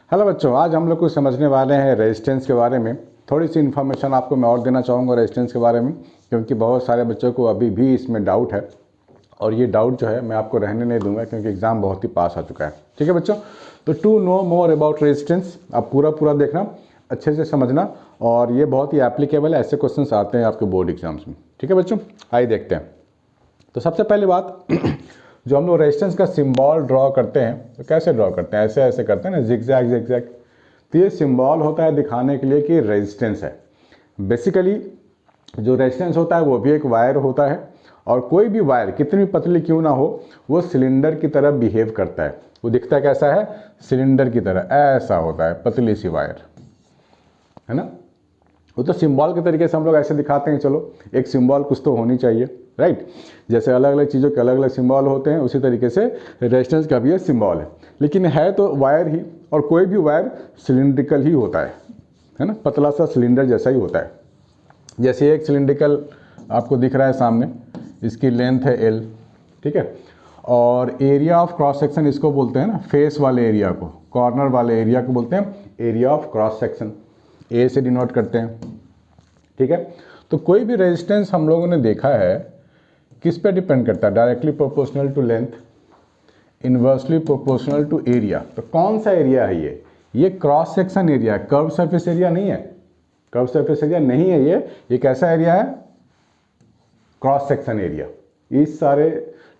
Hello बच्चों, आज हम लोग कुछ समझने वाले हैं रेजिस्टेंस के बारे में। थोड़ी सी इन्फॉर्मेशन आपको मैं और देना चाहूँगा रेजिस्टेंस के बारे में, क्योंकि बहुत सारे बच्चों को अभी भी इसमें डाउट है और ये डाउट जो है मैं आपको रहने नहीं दूंगा, क्योंकि एग्ज़ाम बहुत ही पास आ चुका है। ठीक है बच्चों, तो to know more about resistance आप पूरा देखना, अच्छे से समझना, और ये बहुत ही एप्लीकेबल है। ऐसे क्वेश्चंस आते हैं आपके बोर्ड एग्जाम्स में। ठीक है बच्चों, आइए देखते हैं। तो सबसे पहली बात जो हम लोग रेजिस्टेंस का सिंबल ड्रॉ करते हैं, तो कैसे ड्रॉ करते हैं? ऐसे ऐसे करते हैं ना, जिगजैग जिगजैग। तो ये सिंबल होता है दिखाने के लिए कि रेजिस्टेंस है। बेसिकली जो रेजिस्टेंस होता है वो भी एक वायर होता है, और कोई भी वायर कितनी पतली क्यों ना हो, वो सिलेंडर की तरह बिहेव करता है। वो दिखता कैसा है? सिलेंडर की तरह, ऐसा होता है, पतली सी वायर, है ना। वो तो सिंबल के तरीके से हम लोग ऐसे दिखाते हैं। चलो, एक सिंबल कुछ तो होनी चाहिए, राइट। जैसे अलग अलग चीज़ों के अलग अलग सिंबल होते हैं, उसी तरीके से रेजिस्टेंस का भी एक सिंबल है, लेकिन है तो वायर ही, और कोई भी वायर सिलिंड्रिकल ही होता है ना, पतला सा सिलेंडर जैसा ही होता है। जैसे एक सिलिंड्रिकल आपको दिख रहा है सामने, इसकी लेंथ है L, ठीक है, और एरिया ऑफ क्रॉस सेक्शन इसको बोलते हैं ना, फेस वाले एरिया को, कॉर्नर वाले एरिया को बोलते हैं एरिया ऑफ क्रॉस सेक्शन, ए से डिनोट करते हैं। ठीक है, तो कोई भी रेजिस्टेंस हम लोगों ने देखा है किस पे डिपेंड करता है? Directly proportional to length, inversely proportional to area. तो कौन सा एरिया है ये क्रॉस सेक्शन एरिया है, कर्व सरफेस एरिया नहीं है। कर्व सरफेस एरिया नहीं है ये कैसा एरिया है? Cross section area. इस सारे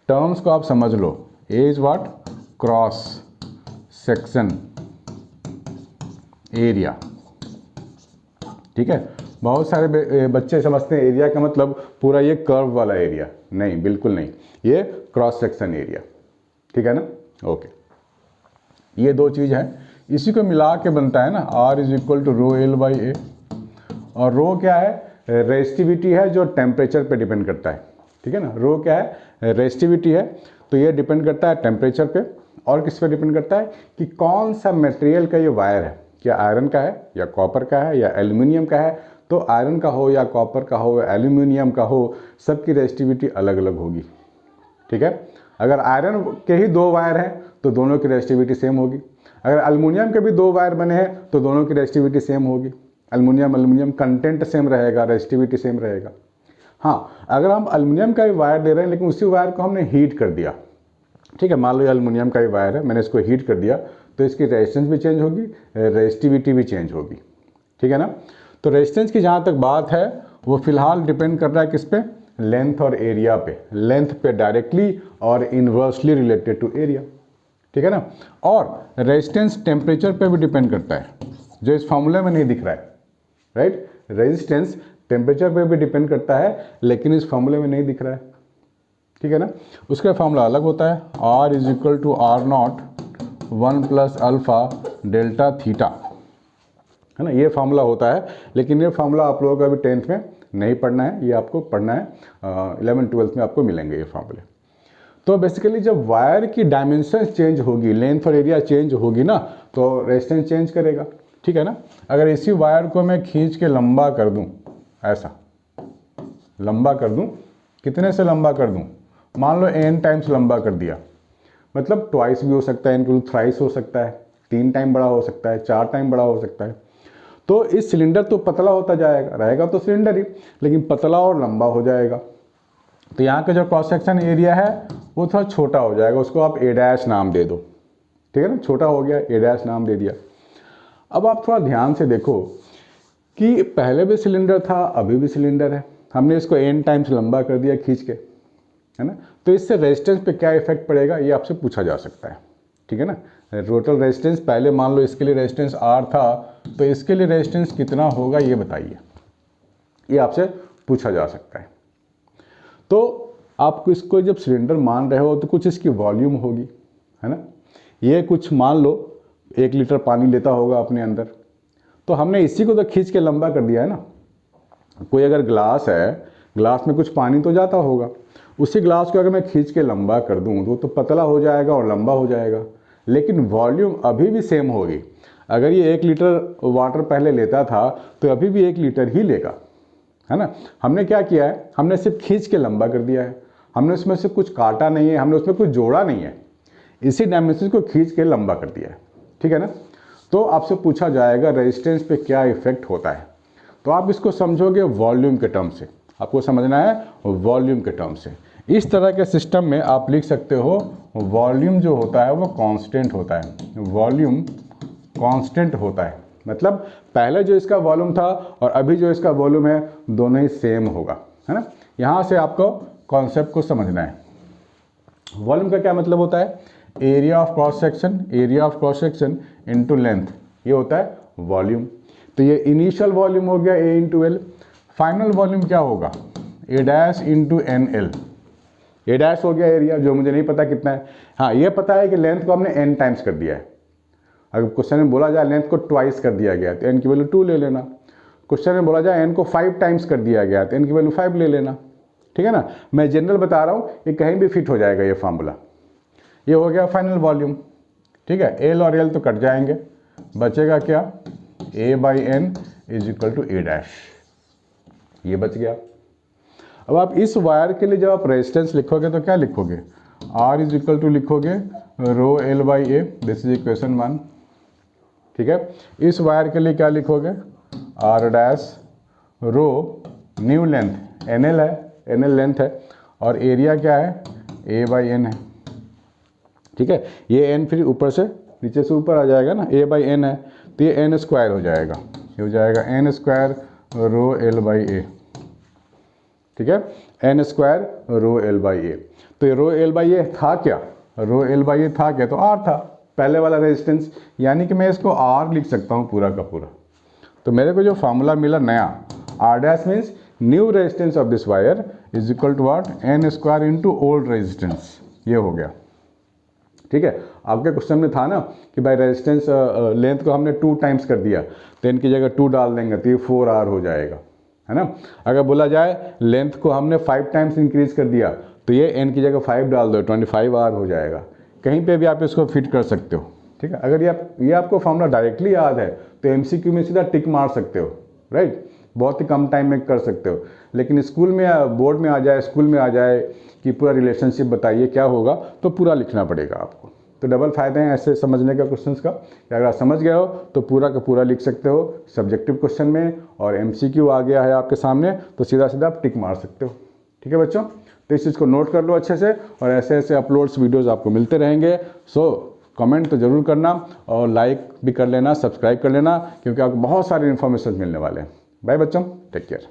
टर्म्स को आप समझ लो। A is what? Cross section area. ठीक है, बहुत सारे बच्चे समझते हैं एरिया का मतलब पूरा ये कर्व वाला एरिया। नहीं, बिल्कुल नहीं, ये क्रॉस सेक्शन एरिया। ठीक है ना, ओके। ये दो चीज़ है, इसी को मिला के बनता है ना R is equal to rho L by A. और रो क्या है? रेजिस्टिविटी है जो टेम्परेचर पे डिपेंड करता है। ठीक है ना, रो क्या है? रेजिस्टिविटी है, तो ये डिपेंड करता है टेम्परेचर पे। और किस पे डिपेंड करता है? कि कौन सा मटेरियल का ये वायर है, क्या आयरन का है या कॉपर का है या एल्युमिनियम का है। तो आयरन का हो या कॉपर का हो या एल्युमिनियम का हो, सबकी रेजिस्टिविटी अलग अलग होगी। ठीक है, अगर आयरन के ही दो वायर हैं तो दोनों की रेजिस्टिविटी सेम होगी। अगर एल्युमिनियम के भी दो वायर बने हैं तो दोनों की रेजिस्टिविटी सेम होगी। एल्युमिनियम कंटेंट सेम रहेगा, रेजिस्टिविटी सेम रहेगा। हाँ, अगर हम एल्युमिनियम का ही वायर दे रहे हैं लेकिन उसी वायर को हमने हीट कर दिया, ठीक है, मान लो ये एल्युमिनियम का ही वायर है, मैंने इसको हीट कर दिया, तो इसकी रेजिस्टेंस भी चेंज होगी, रेजिस्टिविटी भी चेंज होगी। ठीक है ना। तो रेजिस्टेंस की जहाँ तक बात है वो फिलहाल डिपेंड कर रहा है किस पे? लेंथ और एरिया पे। लेंथ पे डायरेक्टली और इन्वर्सली रिलेटेड टू एरिया। ठीक है ना। और रेजिस्टेंस टेम्परेचर पे भी डिपेंड करता है, जो इस फॉर्मूले में नहीं दिख रहा है, राइट। रेजिस्टेंस टेम्परेचर पे भी डिपेंड करता है, लेकिन इस फॉर्मूले में नहीं दिख रहा है। ठीक है ना, उसका फॉर्मूला अलग होता है, R is equal to R0 1 plus alpha delta theta, है ना। ये फार्मूला होता है, लेकिन ये फार्मूला आप लोगों को अभी 10th में नहीं पढ़ना है, ये आपको पढ़ना है 11th 12th में आपको मिलेंगे ये फार्मूले। तो बेसिकली जब वायर की डायमेंशन चेंज होगी, लेंथ और एरिया चेंज होगी ना, तो रेजिस्टेंस चेंज करेगा। ठीक है ना। अगर इसी वायर को मैं खींच के लंबा कर दूं, ऐसा लंबा कर दूं, कितने से लंबा कर दूं? मान लो n टाइम्स लंबा कर दिया, मतलब ट्वाइस भी हो सकता है, इनक्लूड थ्राइस हो सकता है, 3 टाइम बड़ा हो सकता है, 4 टाइम बड़ा हो सकता है। तो इस सिलेंडर तो पतला होता जाएगा, रहेगा तो सिलेंडर ही, लेकिन पतला और लंबा हो जाएगा। तो यहाँ का जो क्रॉस सेक्शन एरिया है वो थोड़ा छोटा हो जाएगा, उसको आप A' नाम दे दो। ठीक है ना, छोटा हो गया, A' नाम दे दिया। अब आप थोड़ा ध्यान से देखो कि पहले भी सिलेंडर था, अभी भी सिलेंडर है, हमने इसको n टाइम्स लंबा कर दिया खींच के, है ना। तो इससे रेजिस्टेंस पे क्या इफेक्ट पड़ेगा ये आपसे पूछा जा सकता है। ठीक है ना, टोटल रेजिस्टेंस, पहले मान लो इसके लिए रेजिस्टेंस R था, तो इसके लिए रेजिस्टेंस कितना होगा ये बताइए, ये आपसे पूछा जा सकता है। तो आपको इसको जब सिलेंडर मान रहे हो तो कुछ इसकी वॉल्यूम होगी, है ना। ये कुछ मान लो 1 लीटर पानी लेता होगा अपने अंदर, तो हमने इसी को तो खींच के लंबा कर दिया है ना। कोई अगर ग्लास है, ग्लास में कुछ पानी तो जाता होगा, उसी ग्लास को अगर मैं खींच के लंबा कर दूं तो पतला हो जाएगा और लंबा हो जाएगा, लेकिन वॉल्यूम अभी भी सेम होगी। अगर ये 1 लीटर वाटर पहले लेता था तो अभी भी 1 लीटर ही लेगा, है ना। हमने क्या किया है, हमने सिर्फ खींच के लंबा कर दिया है, हमने उसमें से कुछ काटा नहीं है, हमने उसमें कुछ जोड़ा नहीं है। इसी डायमेंशन को खींच के लंबा कर दिया है, ठीक है ना। तो आपसे पूछा जाएगा रेजिस्टेंस पे क्या इफेक्ट होता है, तो आप इसको समझोगे वॉल्यूम के टर्म से, आपको समझना है वॉल्यूम के टर्म से। इस तरह के सिस्टम में आप लिख सकते हो वॉल्यूम जो होता है वो कांस्टेंट होता है, वॉल्यूम कांस्टेंट होता है, मतलब पहले जो इसका वॉल्यूम था और अभी जो इसका वॉल्यूम है दोनों ही सेम होगा, है ना। यहाँ से आपको कॉन्सेप्ट को समझना है। वॉल्यूम का क्या मतलब होता है, area of cross section, area of cross section into length, ये होता है वॉल्यूम। तो ये इनिशियल वॉल्यूम हो गया ए इंटू एल, फाइनल वॉल्यूम क्या होगा ए डैश इंटू एन एल। ए डैश हो गया एरिया, जो मुझे नहीं पता कितना है, हाँ ये पता है कि लेंथ को हमने एन टाइम्स कर दिया है। अगर क्वेश्चन में बोला जाए लेंथ को ट्वाइस कर दिया गया तो एन की वैल्यू 2 ले लेना। क्वेश्चन में बोला जाए एन को 5 टाइम्स कर दिया गया तो एन की वैल्यू 5 ले लेना, ठीक है ना। मैं जनरल बता रहा हूँ, ये कहीं भी फिट हो जाएगा ये फार्मूला। ये हो गया फाइनल वॉल्यूम, ठीक है। एल और एल तो कट जाएंगे, बचेगा क्या A by N is equal to A dash, ये बच गया। अब आप इस वायर के लिए जब आप रेजिस्टेंस लिखोगे तो क्या लिखोगे, आर इज इक्वल टू लिखोगे rho L by a, this is equation 1, ठीक है। इस वायर के लिए क्या लिखोगे r dash rho new length n l है, एन एल लेंथ है, और एरिया क्या है ए बाई एन है, ठीक है। ये एन फिर ऊपर से नीचे से ऊपर आ जाएगा ना, ए बाई एन है तो ये एन स्क्वायर हो जाएगा, ये हो जाएगा N square rho L by A, ठीक है, N square rho L by A. तो ये रो एल बाई ए था क्या, रो एल बाई ए था क्या, तो आर था पहले वाला रेजिस्टेंस, यानी कि मैं इसको आर लिख सकता हूँ पूरा का पूरा। तो मेरे को जो फार्मूला मिला नया, r dash means new resistance of this wire is equal to what n square into old resistance, ये हो गया, ठीक है। आपके क्वेश्चन में था ना कि भाई रेजिस्टेंस लेंथ को हमने 2 टाइम्स कर दिया तो इनकी जगह 2 डाल देंगे तो ये 4R हो जाएगा, है ना। अगर बोला जाए लेंथ को हमने 5 टाइम्स इंक्रीज कर दिया तो ये n की जगह 5 डाल दो 25R हो जाएगा। कहीं पे भी आप इसको फिट कर सकते हो, ठीक है। अगर ये आपको फॉर्मूला डायरेक्टली याद है तो MCQ में सीधा टिक मार सकते हो, राइट, बहुत ही कम टाइम में कर सकते हो। लेकिन स्कूल में बोर्ड में आ जाए, स्कूल में आ जाए कि पूरा रिलेशनशिप बताइए क्या होगा, तो पूरा लिखना पड़ेगा आपको। तो डबल फायदे हैं ऐसे समझने का क्वेश्चंस का, कि अगर आप समझ गए हो तो पूरा का पूरा लिख सकते हो सब्जेक्टिव क्वेश्चन में, और MCQ आ गया है आपके सामने तो सीधा सीधा आप टिक मार सकते हो, ठीक है बच्चों। तो इस चीज़ को नोट कर लो अच्छे से, और ऐसे ऐसे अपलोड्स वीडियोज़ आपको मिलते रहेंगे। सो कमेंट तो ज़रूर करना और लाइक भी कर लेना, सब्सक्राइब कर लेना, क्योंकि आपको बहुत सारे इन्फॉर्मेशन मिलने वाले हैं। बाय बच्चों, टेक केयर।